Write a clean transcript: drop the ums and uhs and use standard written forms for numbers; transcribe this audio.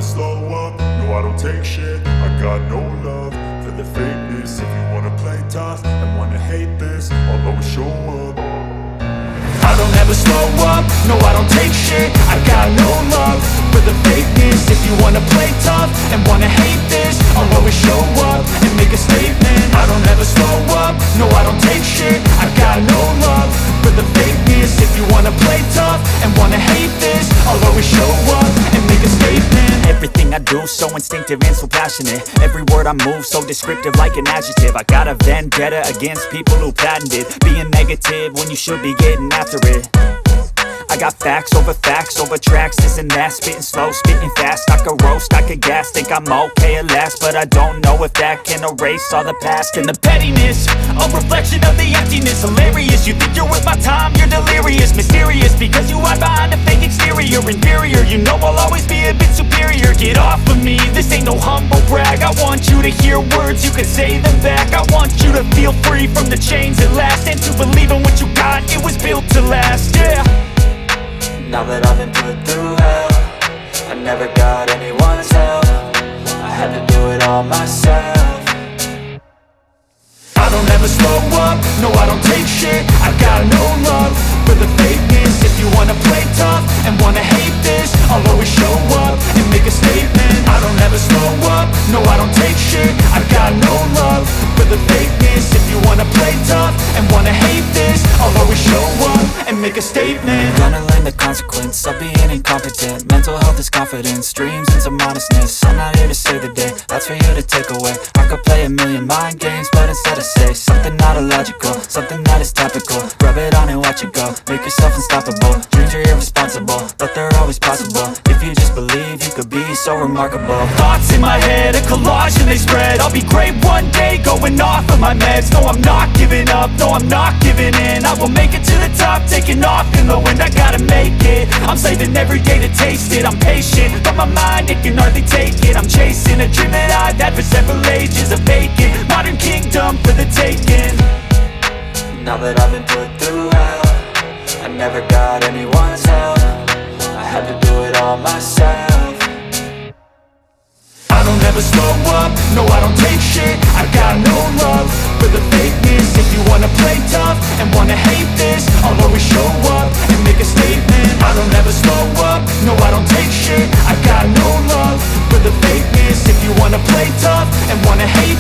slow up, no I don't take shit. I got no love for the fakeness. If you wanna play tough and wanna hate this, I'll always show up. I don't ever slow up, no I don't take shit. I got no love for the fakeness. If you wanna play tough and wanna hate this, I'll always show up and make a statement. I don't ever slow up, no I don't take shit. I got no love for the fakeness. If you wanna play tough and wanna hate this, I'll always show up and make a statement. Everything I do so instinctive and so passionate. Every word I move so descriptive like an adjective. I got a vendetta against people who patented being negative when you should be getting after it. I got facts over tracks, this and that. Spitting slow, spitting fast. I could roast, I could gas. Think I'm okay at last, but I don't know if that can erase all the past. And the pettiness, a reflection of the emptiness. Hilarious, you think you're worth my time, you're delirious. Mysterious, because you hide behind a fake exterior. Inferior, you know I'll always be a bit superior. Get off of me, this ain't no humble brag. I want you to hear words, you can say them back. I want you to feel free from the chains at last, and to believe in what you got, it was built to last, yeah. Now that I've been put through hell, I never got anyone's help. I had to do it all myself. I don't ever slow up, no I don't take shit. I got no love for the fakeness. If you wanna play tough and wanna hate this, I'll always show up and make a statement. I don't ever slow up, no I don't take shit. I got no love for the fakeness. If you wanna play tough and wanna hate this, I'll always show up and make a statement. Gonna learn the consequence of being incompetent. Mental health is confidence, dreams and some honestness. I'm not here to save the day, that's for you to take away. I could play a million mind games, but instead I say something not illogical, something that is topical. Rub it on and watch it go, make yourself unstoppable. Dreams are irresponsible, but they're always possible. If you just believe, you could be so remarkable. Thoughts in my head, a collage and they spread. I'll be great one day, going off of my meds. No, I'm not giving up, no, I'm not giving in. I will make it to the top, taking off in the wind. I gotta make it, I'm saving every day to taste it. I'm patient, but my mind, it can hardly take it. I'm chasing a dream that I've had for several ages. A vacant, modern kingdom for the taking. Now that I've been put through hell, I never got anyone's help. I had to do it all myself. I don't ever slow up, no I don't take shit. I got no love for the fakeness. If you wanna play tough and wanna hate this, I'll always show up and make a statement. I don't ever slow up, no I don't take shit. I got no love for the fakeness. If you wanna play tough and wanna hate